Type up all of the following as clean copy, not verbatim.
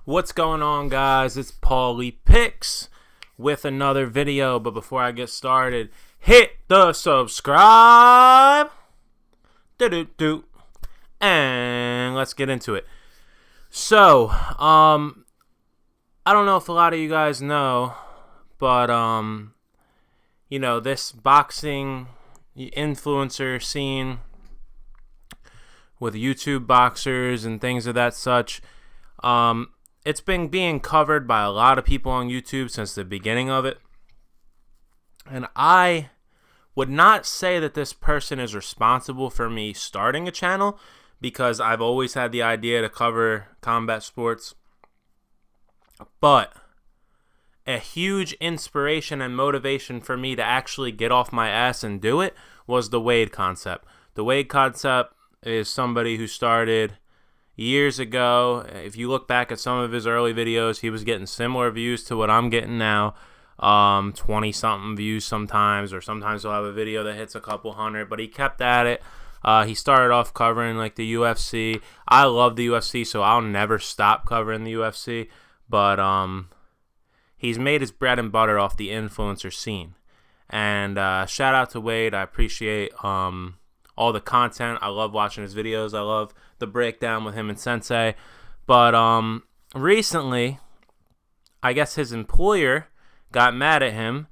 What's going on, guys? It's Paulie Picks with another video. But before I get started, hit the subscribe, and let's get into it. So, I don't know if a lot of you guys know, but this boxing influencer scene with YouTube boxers and things of that such. It's been being covered by a lot of people on YouTube since the beginning of it. And I would not say that this person is responsible for me starting a channel, because I've always had the idea to cover combat sports. But a huge inspiration and motivation for me to actually get off my ass and do it was the Wade concept. The Wade concept is somebody who started years ago. If you look back at some of his early videos, he was getting similar views to what I'm getting now, 20-something views sometimes, or sometimes he'll have a video that hits a couple hundred, but he kept at it. He started off covering like the UFC. I love the UFC, so I'll never stop covering the UFC, but he's made his bread and butter off the influencer scene. And shout out to Wade. I appreciate all the content. I love watching his videos. I love the breakdown with him and Sensei. But recently, I guess his employer got mad at him.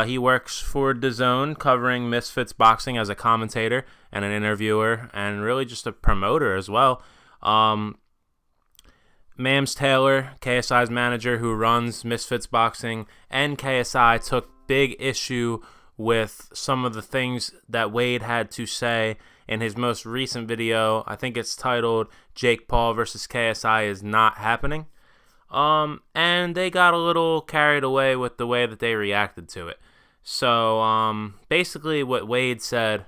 He works for DAZN, covering Misfits boxing as a commentator and an interviewer, and really just a promoter as well. Mams Taylor, KSI's manager who runs Misfits boxing, and KSI took big issue with some of the things that Wade had to say in his most recent video. I think it's titled Jake Paul versus KSI is not happening. And they got a little carried away with the way that they reacted to it. So basically what Wade said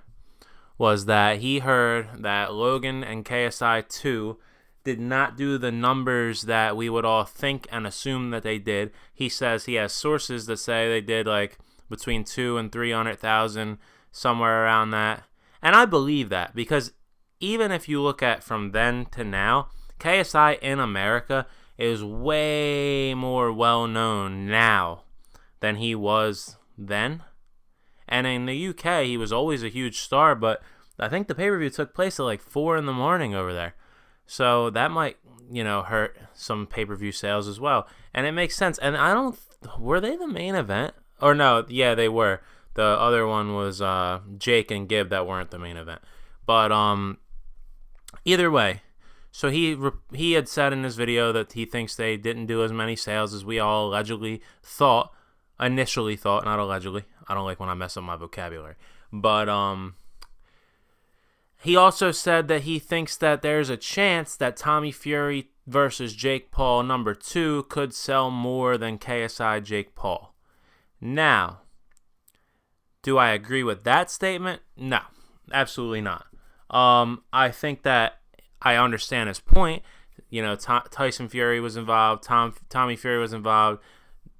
was that he heard that Logan and KSI 2 did not do the numbers that we would all think and assume that they did. He says he has sources that say they did like between 200,000 and 300,000, somewhere around that. And I believe that, because even if you look at from then to now, KSI in America is way more well known now than he was then. And in the UK, he was always a huge star, but I think the pay-per-view took place at like 4 in the morning over there. So that might, hurt some pay-per-view sales as well. And it makes sense. And were they the main event? Or no, yeah, they were. The other one was Jake and Gibb that weren't the main event. But either way, so he had said in his video that he thinks they didn't do as many sales as we all initially thought, not allegedly. I don't like when I mess up my vocabulary. But he also said that he thinks that there's a chance that Tommy Fury versus Jake Paul #2 could sell more than KSI Jake Paul. Now, do I agree with that statement? No, absolutely not. I think that I understand his point. Tyson Fury was involved, Tommy Fury was involved,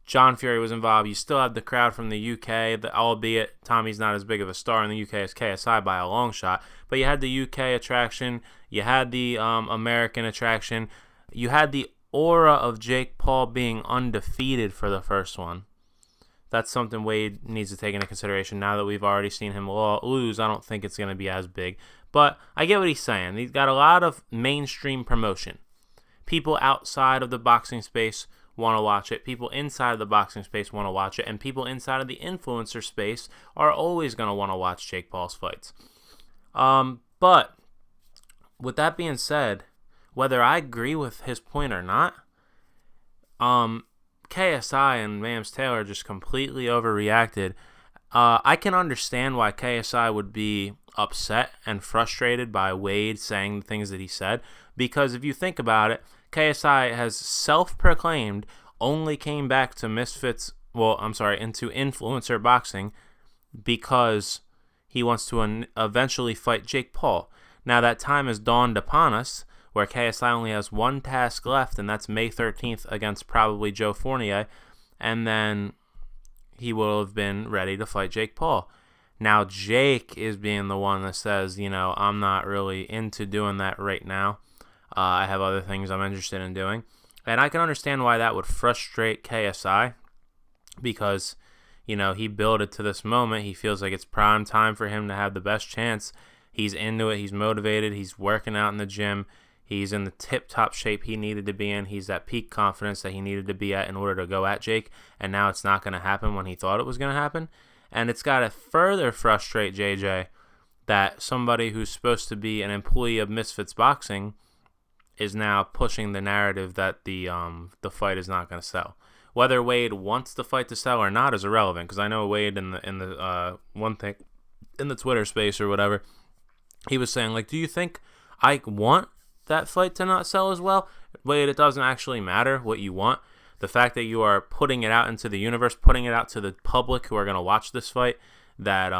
John Fury was involved. You still have the crowd from the UK, albeit Tommy's not as big of a star in the UK as KSI by a long shot. But you had the UK attraction, you had the American attraction, you had the aura of Jake Paul being undefeated for the first one. That's something Wade needs to take into consideration. Now that we've already seen him lose, I don't think it's going to be as big. But I get what he's saying. He's got a lot of mainstream promotion. People outside of the boxing space want to watch it. People inside of the boxing space want to watch it. And people inside of the influencer space are always going to want to watch Jake Paul's fights. But with that being said, whether I agree with his point or not, KSI and Mams Taylor just completely overreacted. I can understand why KSI would be upset and frustrated by Wade saying the things that he said, because if you think about it, KSI has self-proclaimed only came back to into influencer boxing because he wants to eventually fight Jake Paul. Now that time has dawned upon us, where KSI only has one task left, and that's May 13th against probably Joe Fournier, and then he will have been ready to fight Jake Paul. Now Jake is being the one that says, I'm not really into doing that right now. I have other things I'm interested in doing. And I can understand why that would frustrate KSI because, he built it to this moment. He feels like it's prime time for him to have the best chance. He's into it. He's motivated. He's working out in the gym. He's in the tip-top shape he needed to be in. He's at peak confidence that he needed to be at in order to go at Jake. And now it's not going to happen when he thought it was going to happen. And it's got to further frustrate JJ that somebody who's supposed to be an employee of Misfits Boxing is now pushing the narrative that the fight is not going to sell. Whether Wade wants the fight to sell or not is irrelevant, because I know Wade in the one thing in the Twitter space or whatever, he was saying, like, do you think I want that fight to not sell as well? Wade, it doesn't actually matter what you want. The fact that you are putting it out into the universe, putting it out to the public who are going to watch this fight, that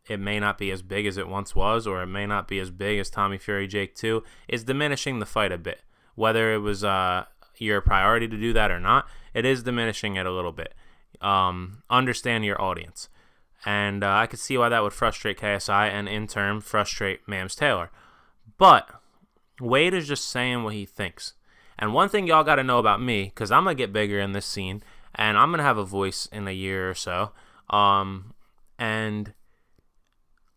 it may not be as big as it once was, or it may not be as big as Tommy Fury Jake 2, is diminishing the fight a bit. Whether it was your priority to do that or not, it is diminishing it a little bit. Understand your audience. And I could see why that would frustrate KSI and in turn frustrate Mams Taylor. But Wade is just saying what he thinks. And one thing y'all got to know about me, because I'm going to get bigger in this scene, and I'm going to have a voice in a year or so. And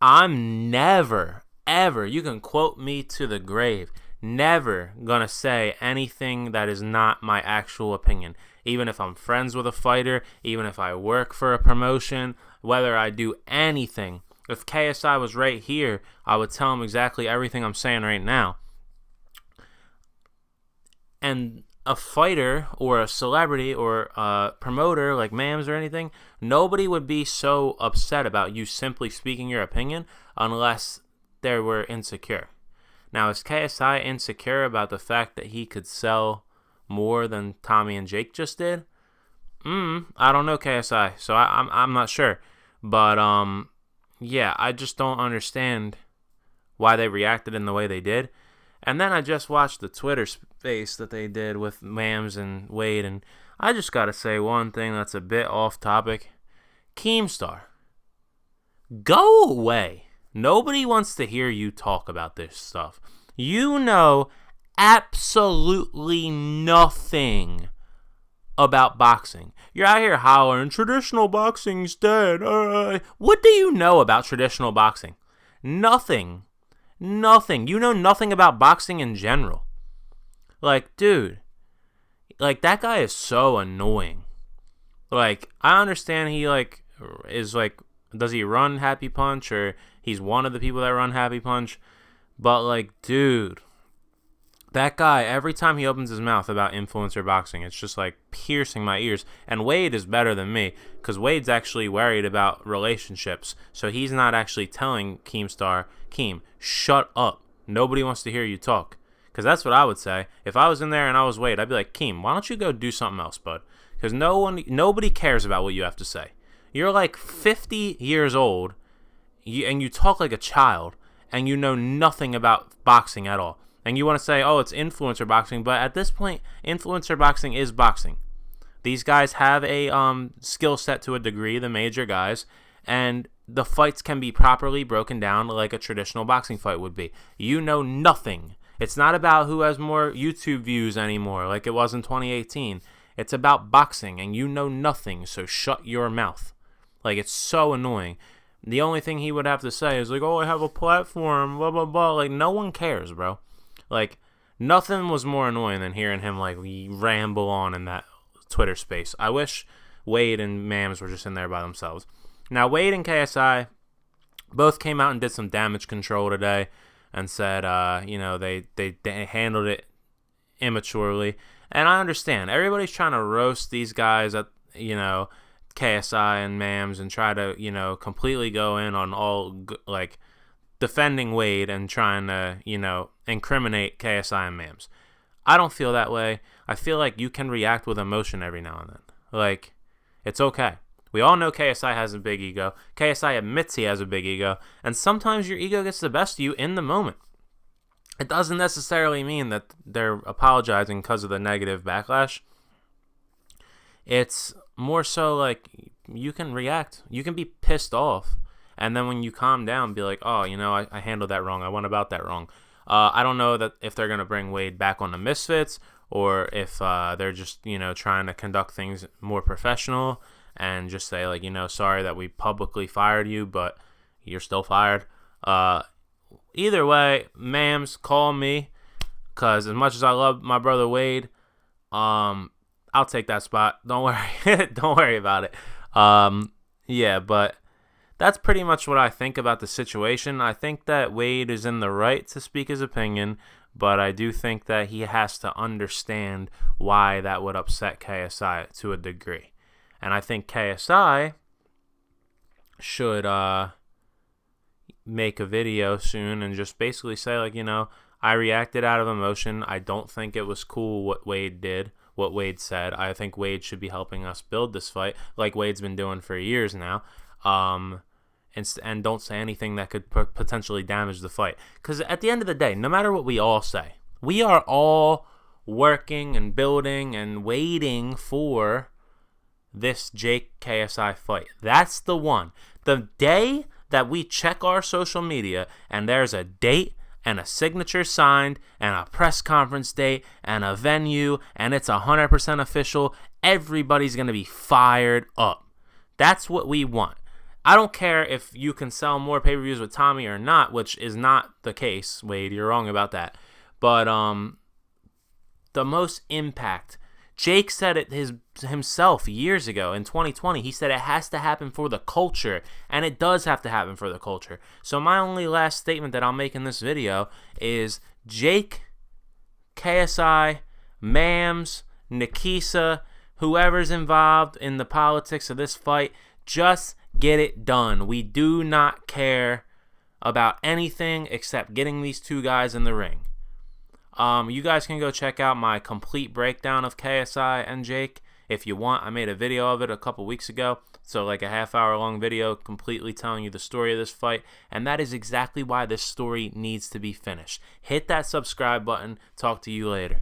I'm never, ever, you can quote me to the grave, never gonna say anything that is not my actual opinion. Even if I'm friends with a fighter, even if I work for a promotion, whether I do anything. If KSI was right here, I would tell him exactly everything I'm saying right now. And a fighter or a celebrity or a promoter like Mams or anything, nobody would be so upset about you simply speaking your opinion unless they were insecure. Now, is KSI insecure about the fact that he could sell more than Tommy and Jake just did? I don't know KSI, so I'm not sure. But yeah, I just don't understand why they reacted in the way they did. And then I just watched the Twitter space that they did with Mams and Wade, and I just got to say one thing that's a bit off topic. Keemstar, go away. Nobody wants to hear you talk about this stuff. You know absolutely nothing about boxing. You're out here hollering, traditional boxing's dead. What do you know about traditional boxing? Nothing. Nothing. You know nothing about boxing in general. Like, dude, like, that guy is so annoying. Like, I understand he, like, is, like, does he run Happy Punch, or he's one of the people that run Happy Punch, but, like, dude, that guy, every time he opens his mouth about influencer boxing, it's just, like, piercing my ears. And Wade is better than me, because Wade's actually worried about relationships, so he's not actually telling Keemstar, Keem, shut up. Nobody wants to hear you talk. Because that's what I would say. If I was in there and I was Wade, I'd be like, Keem, why don't you go do something else, bud? Because nobody cares about what you have to say. You're like 50 years old, and you talk like a child, and you know nothing about boxing at all. And you want to say, oh, it's influencer boxing, but at this point, influencer boxing is boxing. These guys have a skill set to a degree, the major guys, and the fights can be properly broken down like a traditional boxing fight would be. You know nothing. It's not about who has more YouTube views anymore like it was in 2018. It's about boxing, and you know nothing, so shut your mouth. Like, it's so annoying. The only thing he would have to say is like, oh, I have a platform, blah, blah, blah. Like, no one cares, bro. Like, nothing was more annoying than hearing him, like, ramble on in that Twitter space. I wish Wade and Mams were just in there by themselves. Now, Wade and KSI both came out and did some damage control today and said, they handled it immaturely. And I understand. Everybody's trying to roast these guys at, KSI and Mams and try to, completely go in on all, like, defending Wade and trying to, incriminate KSI and Mams. I don't feel that way. I feel like you can react with emotion every now and then. Like, it's okay. We all know KSI has a big ego. KSI admits he has a big ego. And sometimes your ego gets the best of you in the moment. It doesn't necessarily mean that they're apologizing because of the negative backlash. It's more so like you can react. You can be pissed off. And then when you calm down, be like, oh, I handled that wrong. I went about that wrong. I don't know that if they're going to bring Wade back on the Misfits or if they're just, trying to conduct things more professional and just say, like, sorry that we publicly fired you, but you're still fired. Either way, Mams, call me, because as much as I love my brother Wade, I'll take that spot. Don't worry. Don't worry about it. Yeah, but that's pretty much what I think about the situation. I think that Wade is in the right to speak his opinion, but I do think that he has to understand why that would upset KSI to a degree. And I think KSI should make a video soon and just basically say, like, I reacted out of emotion. I don't think it was cool what Wade did, what Wade said. I think Wade should be helping us build this fight, like Wade's been doing for years now. And don't say anything that could potentially damage the fight. Because at the end of the day, no matter what we all say, we are all working and building and waiting for this Jake KSI fight. That's the one. The day that we check our social media and there's a date and a signature signed and a press conference date and a venue and it's 100% official, everybody's going to be fired up. That's what we want. I don't care if you can sell more pay-per-views with Tommy or not, which is not the case, Wade. You're wrong about that. But the most impact, Jake said it himself years ago in 2020. He said it has to happen for the culture, and it does have to happen for the culture. So my only last statement that I'll make in this video is Jake, KSI, Mams, Nikisa, whoever's involved in the politics of this fight, just get it done. We do not care about anything except getting these two guys in the ring. You guys can go check out my complete breakdown of KSI and Jake if you want. I made a video of it a couple weeks ago. So like a half-hour long video completely telling you the story of this fight. And that is exactly why this story needs to be finished. Hit that subscribe button. Talk to you later.